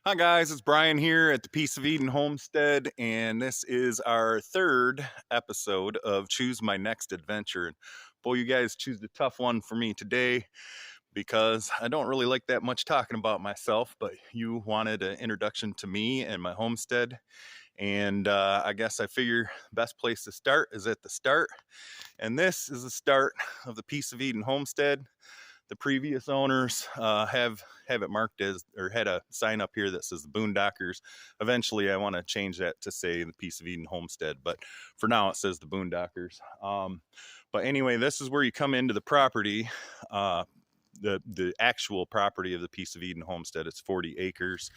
Hi guys, it's Brian here at the Peace of Eden Homestead, and this is our third episode of Choose My Next Adventure. And boy, you guys choose the tough one for me today because I don't really like that much talking about myself, but you wanted an introduction to me and my homestead. And I guess I figure the best place to start is at the start. And this is the start of the Peace of Eden Homestead. The previous owners have it marked as, or had a sign up here that says the Boondockers. Eventually, I want to change that to say the Peace of Eden Homestead, but for now, it says the Boondockers. But anyway, this is where you come into the property. The actual property of the Peace of Eden Homestead. It's 40 acres,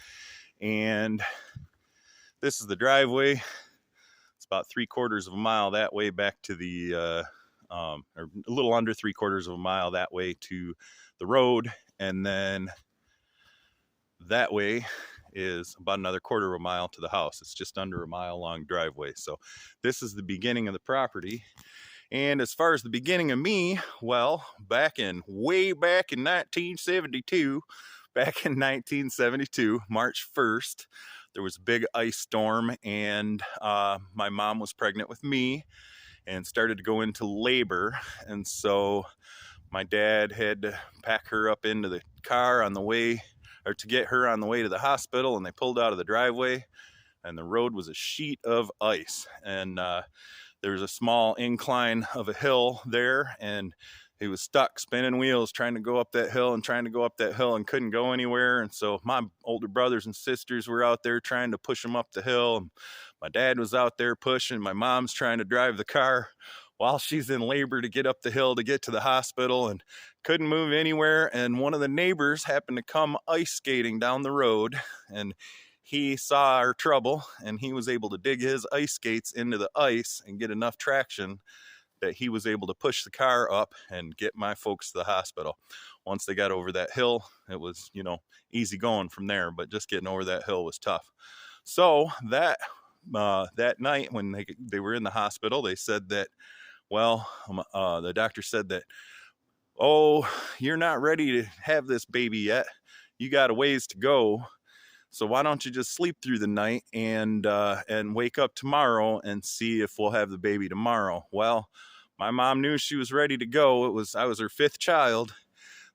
and this is the driveway. It's about 3/4 of a mile that way back to the or a little under 3/4 of a mile that way to the road, and then that way is about another 1/4 of a mile to the house. It's just under a mile long driveway. So this is the beginning of the property. And as far as the beginning of me, well, way back in 1972, March 1st, there was a big ice storm, and my mom was pregnant with me and started to go into labor. And so my dad had to pack her up into the car on the way, or to get her on the way to the hospital, and they pulled out of the driveway, and the road was a sheet of ice. And there was a small incline of a hill there, and he was stuck spinning wheels trying to go up that hill and couldn't go anywhere. And so my older brothers and sisters were out there trying to push him up the hill. And my dad was out there pushing. My mom's trying to drive the car while she's in labor to get up the hill to get to the hospital, and couldn't move anywhere. And one of the neighbors happened to come ice skating down the road, and he saw our trouble, and he was able to dig his ice skates into the ice and get enough traction that he was able to push the car up and get my folks to the hospital. Once they got over that hill, it was, easy going from there, but just getting over that hill was tough. So that night when they were in the hospital, they said that, the doctor said that, oh, you're not ready to have this baby yet. You got a ways to go. So why don't you just sleep through the night and wake up tomorrow and see if we'll have the baby tomorrow. Well, my mom knew she was ready to go. I was her 5th child,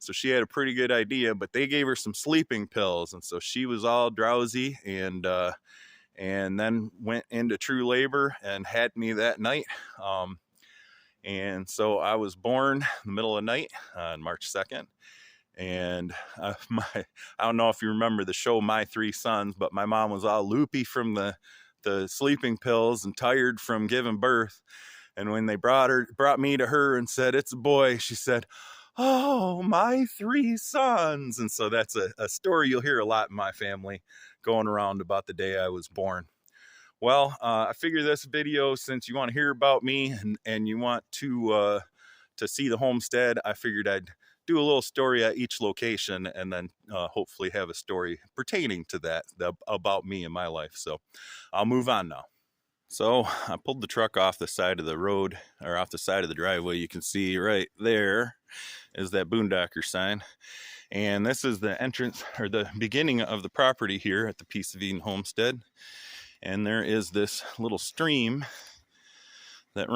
so she had a pretty good idea. But they gave her some sleeping pills, and so she was all drowsy, and then went into true labor and had me that night. And so I was born in the middle of the night on March 2nd. And I don't know if you remember the show My Three Sons, but my mom was all loopy from the sleeping pills and tired from giving birth. And when they brought me to her and said, "It's a boy," she said, "Oh, my 3 sons." And so that's a story you'll hear a lot in my family going around about the day I was born. Well, I figure this video, since you want to hear about me and you want to see the homestead, I figured I'd do a little story at each location, and then hopefully have a story pertaining to that, about me and my life. So I'll move on now. So I pulled the truck off the side of the road, or off the side of the driveway. You can see right there is that Boondocker sign. And this is the entrance, or the beginning of the property here at the Peace of Eden Homestead. And there is this little stream that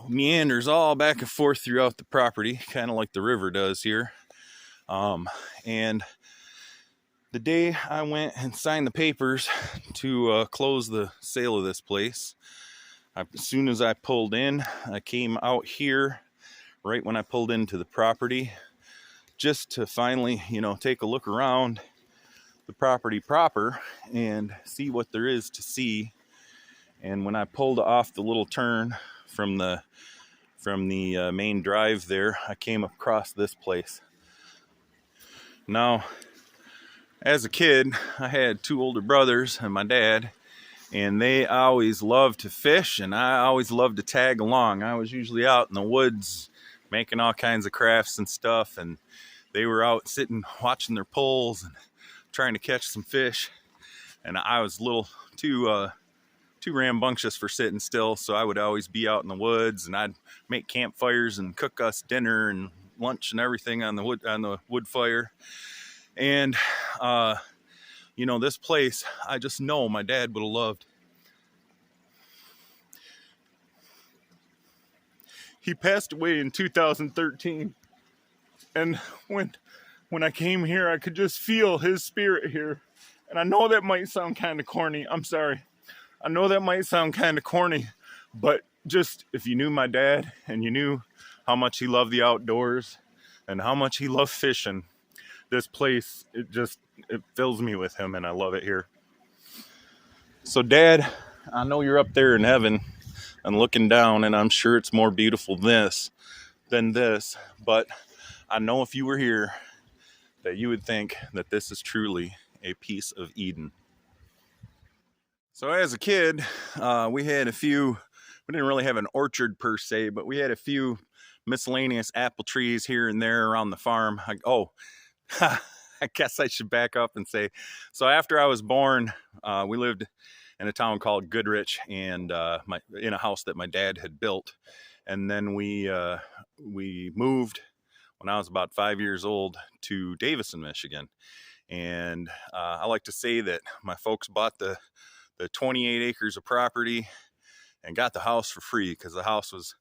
meanders all back and forth throughout the property, kind of like the river does here. And the day I went and signed the papers to close the sale of this place, as soon as I pulled in, I came out here right when I pulled into the property, just to finally, take a look around the property proper and see what there is to see. And when I pulled off the little turn from the main drive there, I came across this place. Now, as a kid, I had 2 older brothers and my dad, and they always loved to fish, and I always loved to tag along. I was usually out in the woods making all kinds of crafts and stuff, and they were out sitting watching their poles and trying to catch some fish, and I was a little too rambunctious for sitting still, so I would always be out in the woods, and I'd make campfires and cook us dinner and lunch and everything on the wood fire. And You know, this place, I just know my dad would have loved. He passed away in 2013. And when I came here, I could just feel his spirit here. And I know that might sound kind of corny. I'm sorry. I know that might sound kind of corny, but just if you knew my dad and you knew how much he loved the outdoors and how much he loved fishing, this place, it fills me with him, and I love it here. So Dad, I know you're up there in heaven and looking down, and I'm sure it's more beautiful than this, but I know if you were here that you would think that this is truly a piece of Eden. So as a kid, we didn't really have an orchard per se, but we had a few miscellaneous apple trees here and there around the farm. I guess I should back up and say, so after I was born, we lived in a town called Goodrich, and in a house that my dad had built. And then we moved when I was about 5 years old to Davison, Michigan. And I like to say that my folks bought the 28 acres of property and got the house for free, because the house was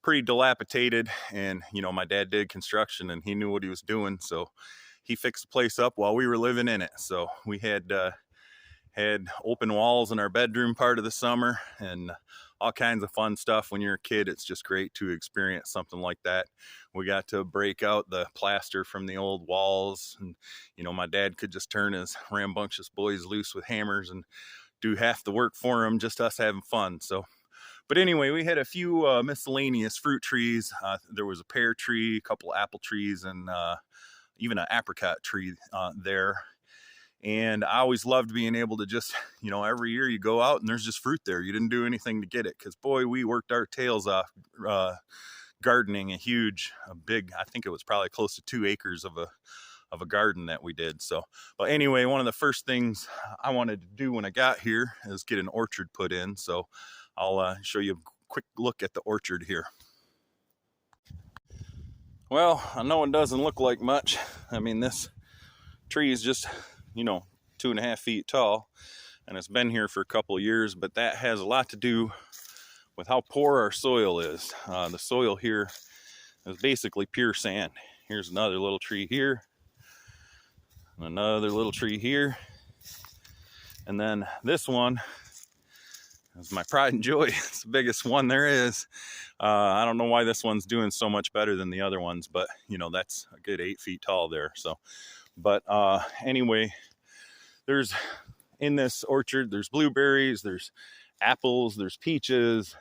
pretty dilapidated, and you know, my dad did construction and he knew what he was doing, so he fixed the place up while we were living in it. So we had open walls in our bedroom part of the summer, and all kinds of fun stuff. When you're a kid, it's just great to experience something like that. We got to break out the plaster from the old walls, and you know, my dad could just turn his rambunctious boys loose with hammers and do half the work for him, just us having fun. So, but anyway, we had a few miscellaneous fruit trees. There was a pear tree, a couple apple trees, and even an apricot tree there. And I always loved being able to just, you know, every year you go out and there's just fruit there. You didn't do anything to get it, because boy, we worked our tails off gardening a big, I think it was probably close to 2 acres of a garden that we did. So, but anyway, one of the first things I wanted to do when I got here is get an orchard put in. So I'll show you a quick look at the orchard here. Well, I know it doesn't look like much. I mean, this tree is just, you know, 2.5 feet tall, and it's been here for a couple of years, but that has a lot to do with how poor our soil is. The soil here is basically pure sand. Here's another little tree here, another little tree here, and then this one is my pride and joy. It's the biggest one there is. I don't know why this one's doing so much better than the other ones, but you know, that's a good 8 feet tall there. So, but anyway, in this orchard, there's blueberries, there's apples, there's peaches,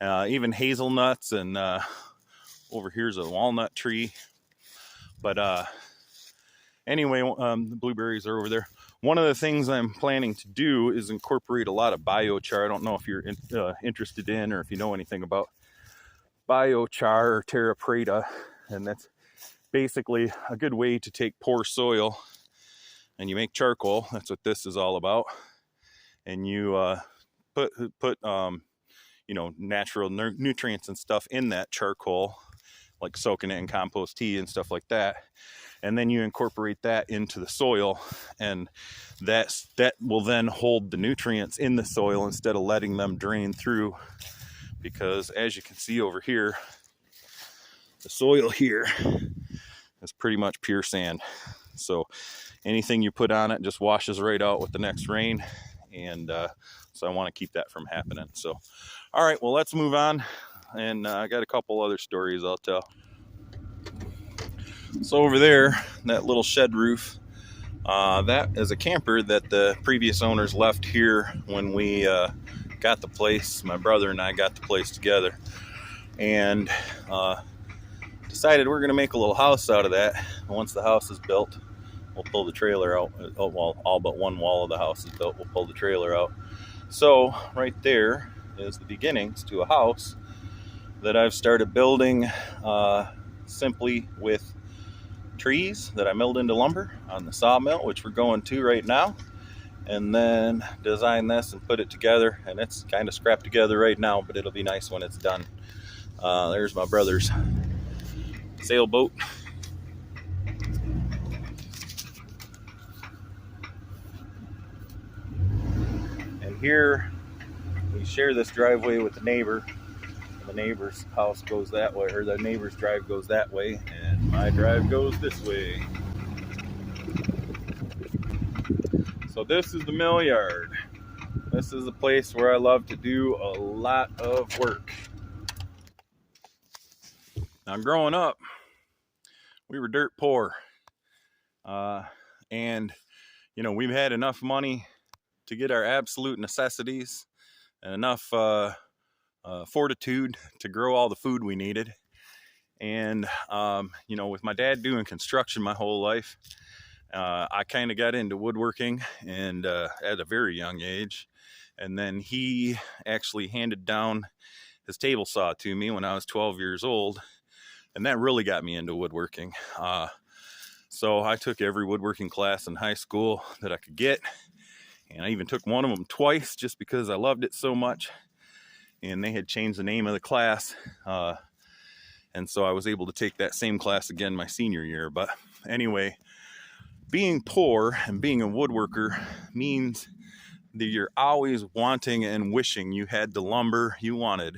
even hazelnuts, and over here's a walnut tree. But anyway, the blueberries are over there. One of the things I'm planning to do is incorporate a lot of biochar. I don't know if you're interested in, or if you know anything about biochar or terra preta, and that's basically a good way to take poor soil and you make charcoal. That's what this is all about. And you put you know, natural nutrients and stuff in that charcoal, like soaking it in compost tea and stuff like that. And then you incorporate that into the soil, and that will then hold the nutrients in the soil instead of letting them drain through. Because as you can see over here, the soil here is pretty much pure sand. So anything you put on it just washes right out with the next rain. And so I want to keep that from happening. So, all right, well, let's move on. And I got a couple other stories I'll tell. So over there, that little shed roof, that is a camper that the previous owners left here when we got the place. My brother and I got the place together, and decided we're going to make a little house out of that. Once the house is built, we'll pull the trailer out. Well, all but one wall of the house is built. We'll pull the trailer out. So right there is the beginnings to a house that I've started building simply with trees that I milled into lumber on the sawmill, which we're going to right now, and then design this and put it together. And it's kind of scrapped together right now, but it'll be nice when it's done. There's my brother's sailboat. here we share this driveway with the neighbor. The neighbor's house goes that way, or the neighbor's drive goes that way, and my drive goes this way. So this is the mill yard. This is a place where I love to do a lot of work. Now, growing up, we were dirt poor, and we've had enough money to get our absolute necessities and enough fortitude to grow all the food we needed. And with my dad doing construction my whole life, I kind of got into woodworking and at a very young age. And then he actually handed down his table saw to me when I was 12 years old, and that really got me into woodworking. So I took every woodworking class in high school that I could get, and I even took one of them twice just because I loved it so much. And they had changed the name of the class, and so I was able to take that same class again my senior year. But anyway, being poor and being a woodworker means that you're always wanting and wishing you had the lumber you wanted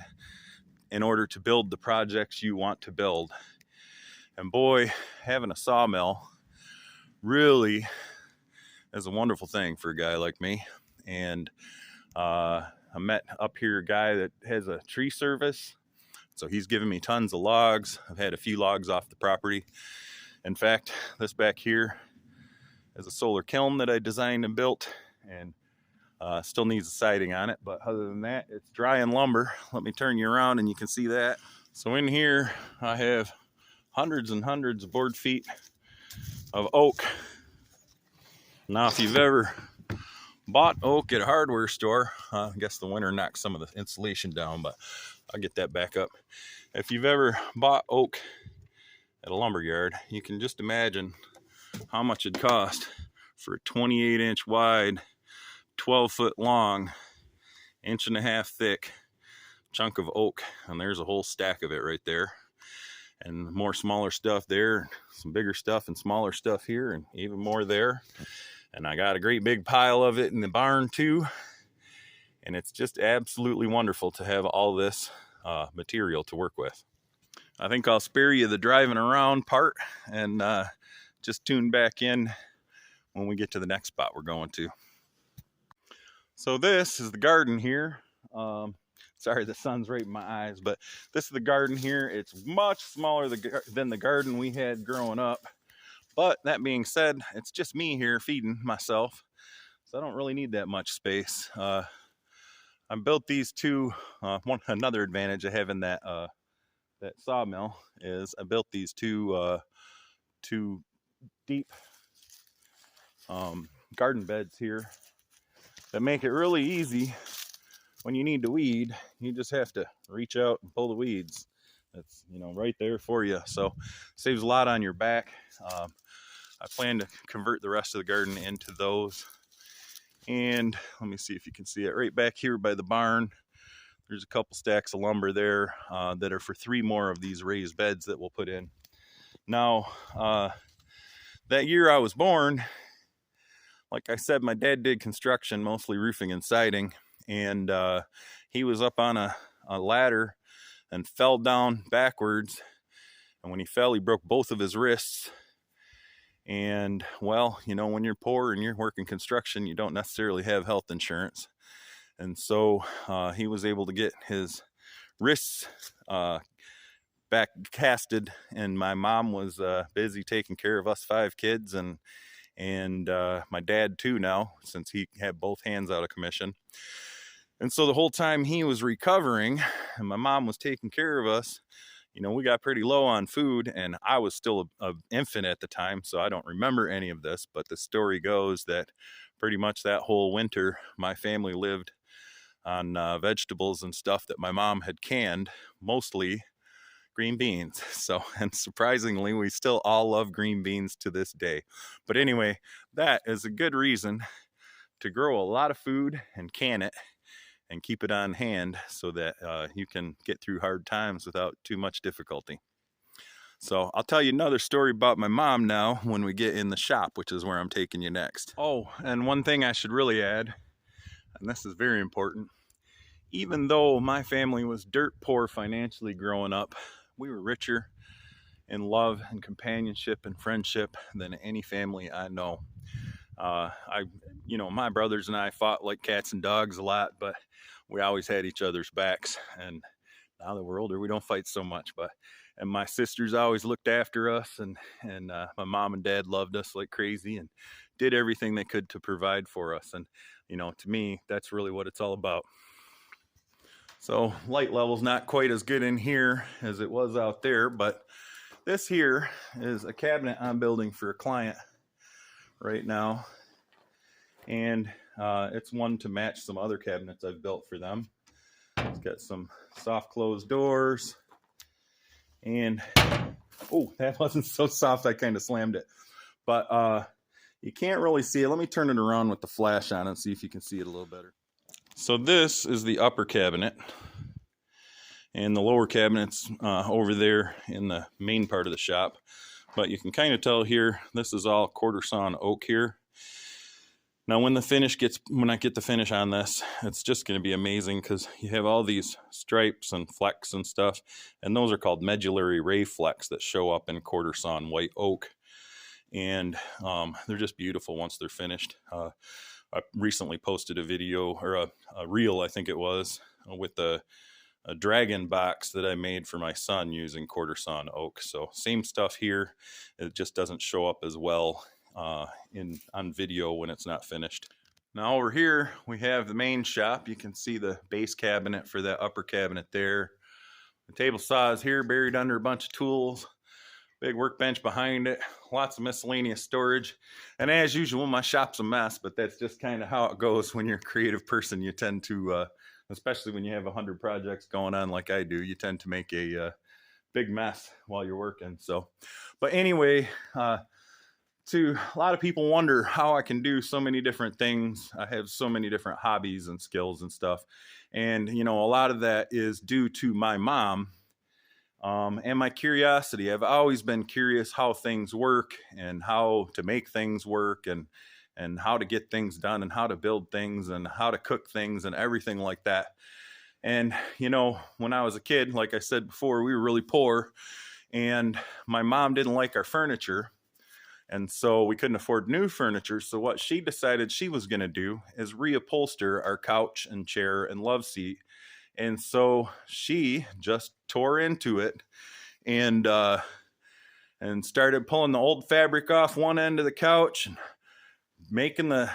in order to build the projects you want to build. And boy, having a sawmill really is a wonderful thing for a guy like me. And I met up here a guy that has a tree service, so he's given me tons of logs. I've had a few logs off the property. In fact, this back here is a solar kiln that I designed and built, and still needs a siding on it, but other than that, it's dry and lumber. Let me turn you around and you can see that. So in here, I have hundreds and hundreds of board feet of oak. Now, if you've ever bought oak at a hardware store, I guess the winter knocked some of the insulation down, but I'll get that back up. If you've ever bought oak at a lumber yard, you can just imagine how much it cost for a 28-inch wide, 12-foot long, 1.5-inch thick chunk of oak. And there's a whole stack of it right there, and more smaller stuff there, some bigger stuff and smaller stuff here, and even more there. And I got a great big pile of it in the barn too, and it's just absolutely wonderful to have all this material to work with. I think I'll spare you the driving around part and just tune back in when we get to the next spot we're going to. So this is the garden here. Sorry, the sun's right in my eyes, but this is the garden here. It's much smaller than the garden we had growing up. But that being said, it's just me here feeding myself, so I don't really need that much space. I built these two. Another advantage of having that sawmill is I built these two deep garden beds here that make it really easy when you need to weed. You just have to reach out and pull the weeds. That's right there for you. So saves a lot on your back. I plan to convert the rest of the garden into those. And let me see if you can see it right back here by the barn. There's a couple stacks of lumber there that are for 3 more of these raised beds that we'll put in. Now, that year I was born, like I said, my dad did construction, mostly roofing and siding, and he was up on a ladder and fell down backwards, and when he fell, he broke both of his wrists. And well, when you're poor and you're working construction, you don't necessarily have health insurance, and so he was able to get his wrists back casted, and my mom was busy taking care of us 5 kids, and my dad too now, since he had both hands out of commission. And so the whole time he was recovering and my mom was taking care of us, we got pretty low on food, and I was still an infant at the time, so I don't remember any of this, but the story goes that pretty much that whole winter my family lived on vegetables and stuff that my mom had canned, mostly green beans. So, and surprisingly, we still all love green beans to this day. But anyway, that is a good reason to grow a lot of food and can it and keep it on hand so that you can get through hard times without too much difficulty. So I'll tell you another story about my mom now when we get in the shop, which is where I'm taking you next. Oh, and one thing I should really add, and this is very important. Even though my family was dirt poor financially growing up, we were richer in love and companionship and friendship than any family I know. My brothers and I fought like cats and dogs a lot, but we always had each other's backs. And now that we're older, we don't fight so much. And my sisters always looked after us, and my mom and dad loved us like crazy and did everything they could to provide for us. And to me, that's really what it's all about. So light level's not quite as good in here as it was out there, but this here is a cabinet I'm building for a client right now, and it's one to match some other cabinets I've built for them. It's got some soft closed doors, and oh, that wasn't so soft, I kind of slammed it, but you can't really see it. Let me turn it around with the flash on and see if you can see it a little better. So this is the upper cabinet, and the lower cabinet's over there in the main part of the shop. But you can kind of tell here, this is all quarter sawn oak here. Now when I get the finish on this, it's just going to be amazing, because you have all these stripes and flecks and stuff, and those are called medullary ray flecks that show up in quarter sawn white oak. And they're just beautiful once they're finished. I recently posted a video, or a reel, I think it was, with a dragon box that I made for my son using quarter sawn oak. So same stuff here. It just doesn't show up as well on video when it's not finished. Now over here we have the main shop. You can see the base cabinet for that upper cabinet there. The table saw is here, buried under a bunch of tools. Big workbench behind it, lots of miscellaneous storage. And as usual, my shop's a mess, but that's just kind of how it goes when you're a creative person. You tend to, especially when you have 100 projects going on like I do, you tend to make a big mess while you're working. So, but anyway, a lot of people wonder how I can do so many different things. I have so many different hobbies and skills and stuff. And, a lot of that is due to my mom. And my curiosity. I've always been curious how things work and how to make things work, and how to get things done, and how to build things, and how to cook things, and everything like that. And, when I was a kid, like I said before, we were really poor, and my mom didn't like our furniture. And so we couldn't afford new furniture. So what she decided she was going to do is reupholster our couch and chair and love seat. And so she just tore into it and started pulling the old fabric off one end of the couch, and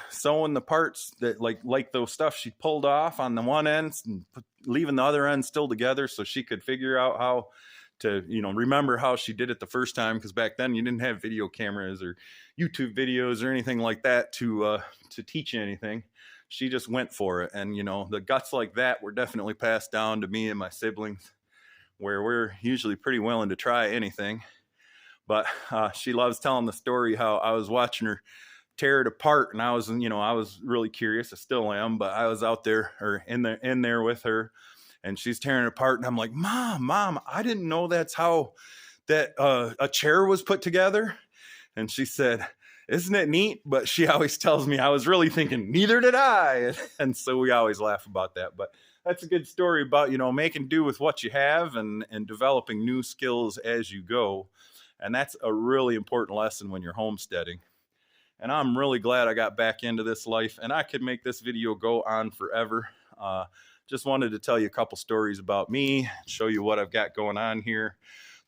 sewing the parts that like those stuff she pulled off on the one end, and leaving the other end still together, so she could figure out how to, remember how she did it the first time. Because back then you didn't have video cameras or YouTube videos or anything like that to teach you anything. She just went for it. And, the guts like that were definitely passed down to me and my siblings, where we're usually pretty willing to try anything. But she loves telling the story how I was watching her tear it apart, and I was really curious. I still am, but I was out there, or in there with her, and she's tearing it apart, and I'm like, Mom, I didn't know that's how that a chair was put together. And she said, isn't it neat? But she always tells me I was really thinking, neither did I. And so we always laugh about that. But that's a good story about, making do with what you have, and developing new skills as you go. And that's a really important lesson when you're homesteading. And I'm really glad I got back into this life, and I could make this video go on forever. Just wanted to tell you a couple stories about me, show you what I've got going on here.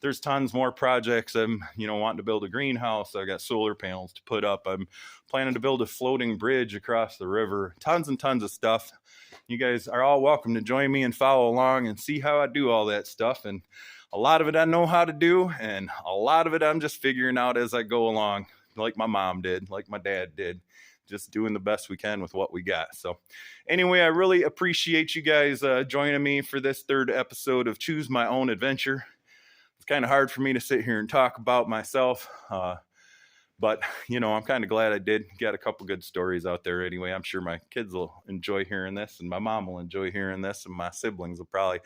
There's tons more projects. I'm, wanting to build a greenhouse. I got solar panels to put up. I'm planning to build a floating bridge across the river. Tons and tons of stuff. You guys are all welcome to join me and follow along and see how I do all that stuff. And a lot of it I know how to do, and a lot of it I'm just figuring out as I go along, like my mom did, like my dad did. Just doing the best we can with what we got. So anyway, I really appreciate you guys joining me for this third episode of Choose My Own Adventure. It's kind of hard for me to sit here and talk about myself, but I'm kind of glad I did. Got a couple good stories out there anyway. I'm sure my kids will enjoy hearing this, and my mom will enjoy hearing this, and my siblings will probably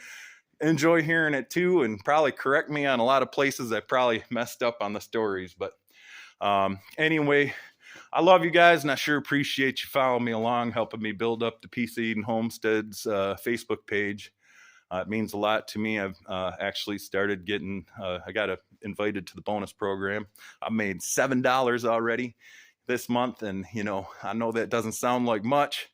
enjoy hearing it too, and probably correct me on a lot of places I probably messed up on the stories. But anyway, I love you guys, and I sure appreciate you following me along, helping me build up the PC and Homestead's Facebook page. It means a lot to me. I've actually started getting, I got invited to the bonus program. I made $7 already this month. And, I know that doesn't sound like much,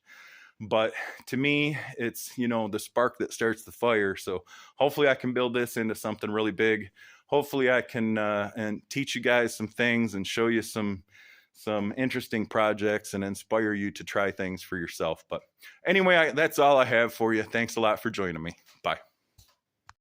but to me, it's, the spark that starts the fire. So hopefully I can build this into something really big. Hopefully I can and teach you guys some things and show you some interesting projects and inspire you to try things for yourself. But anyway, that's all I have for you. Thanks a lot for joining me. Bye.